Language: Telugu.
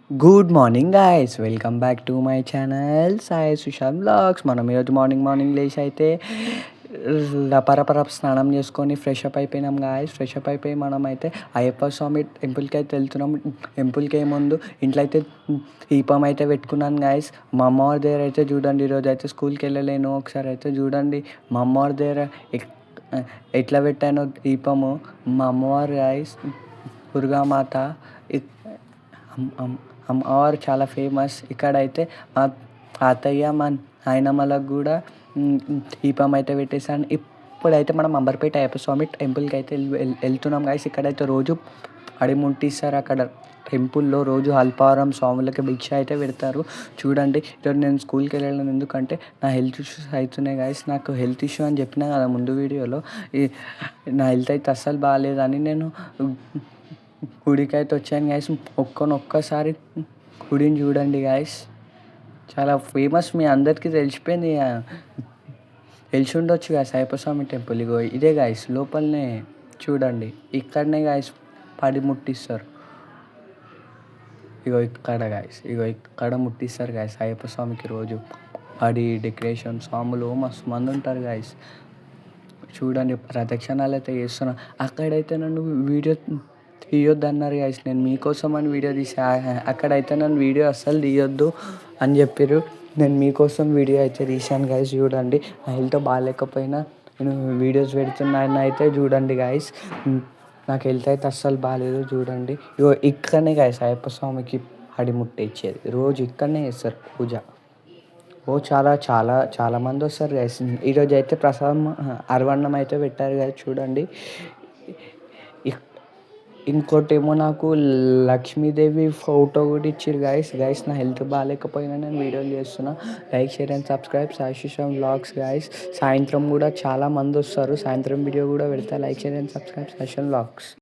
Good morning guys, welcome back to my channel Sai Sushant vlogs. మనం ఈరోజు మార్నింగ్ లేచి అయితే పరపర స్నానం చేసుకొని ఫ్రెష్ అప్ అయిపోయినాం గాయస్. ఫ్రెష్ అప్ అయిపోయి మనం అయితే అయ్యప్ప స్వామి టెంపుల్కి అయితే వెళ్తున్నాం. టెంపుల్కి ముందు ఇంట్లో అయితే దీపం అయితే పెట్టుకున్నాను గాయస్. మా అమ్మవారి దగ్గర అయితే చూడండి, ఈరోజు అయితే స్కూల్కి వెళ్ళలేను. ఒకసారి అయితే చూడండి మా అమ్మవారి దగ్గర ఎట్లా పెట్టానో దీపము. మా అమ్మవారు గాయస్ దుర్గామాత. అమ్మవారు చాలా ఫేమస్. ఇక్కడైతే మా తాతయ్య మా నాయనమ్మలకు కూడా దీపం అయితే పెట్టేసాను. ఇప్పుడైతే మనం అంబర్పేట అయ్యప్ప స్వామి టెంపుల్కి అయితే వెళ్తున్నాం గాయస్. ఇక్కడైతే రోజు ముట్టిస్తారు. అక్కడ టెంపుల్లో రోజు అల్పారం స్వాములకి భిక్ష అయితే పెడతారు. చూడండి, ఈరోజు నేను స్కూల్కి వెళ్ళాను ఎందుకంటే నా హెల్త్ ఇష్యూస్ అవుతున్నాయి గాయస్. నాకు హెల్త్ ఇష్యూ అని చెప్పినా కదా ముందు వీడియోలో. నా హెల్త్ అయితే అస్సలు బాగాలేదని నేను గుడికి అయితే వచ్చాను గాయస్. ఒక్కసారి గుడిని చూడండి గాయస్, చాలా ఫేమస్. మీ అందరికీ తెలిసిపోయింది, తెలిసి ఉండొచ్చు గాయస్. అయ్యప్ప స్వామి టెంపుల్ ఇగో ఇదే గాయస్, లోపలనే చూడండి. ఇక్కడనే గాయస్ పడి ముట్టిస్తారు. ఇగో ఇక్కడ గాయస్, ఇగో ఇక్కడ ముట్టిస్తారు గాయస్ అయ్యప్ప స్వామికి రోజు. పడి డెకరేషన్ స్వాములు మస్తు మంది ఉంటారు గాయస్. చూడండి, ప్రదక్షిణాలు అయితే చేస్తున్నా. అక్కడైతే నన్ను వీడియో తీయొద్దు అన్నారు గాయస్. నేను మీకోసం అని వీడియో తీసా. అక్కడైతే నన్ను వీడియో అస్సలు తీయొద్దు అని చెప్పారు. నేను మీకోసం వీడియో అయితే తీశాను గాయస్. చూడండి, నా హెల్త్ బాగాలేకపోయినా నేను వీడియోస్ పెడుతున్నాను అయితే చూడండి గాయస్. నాకు హెల్త్ అయితే అస్సలు బాగాలేదు. చూడండి, ఇగో ఇక్కడనే గాయస్ అయ్యప్ప స్వామికి అడిముట్ట ఇచ్చేది. రోజు ఇక్కడనే చేస్తారు పూజ. చాలా చాలా చాలామంది వస్తారు గాయస్. ఈరోజు అయితే ప్రసాదం అరవన్నం అయితే పెట్టారు గాయస్. చూడండి, ఇంకోటేమో నాకు లక్ష్మీదేవి ఫోటో కూడా ఇచ్చారు గాయస్. నా హెల్త్ బాగాలేకపోయినా నేను వీడియోలు చేస్తున్నా. Like, share and subscribe Sai Sushant vlogs guys. సాయంత్రం కూడా చాలా మంది వస్తారు. సాయంత్రం వీడియో కూడా పెడతా. Like, share and subscribe Sai Sushant vlogs.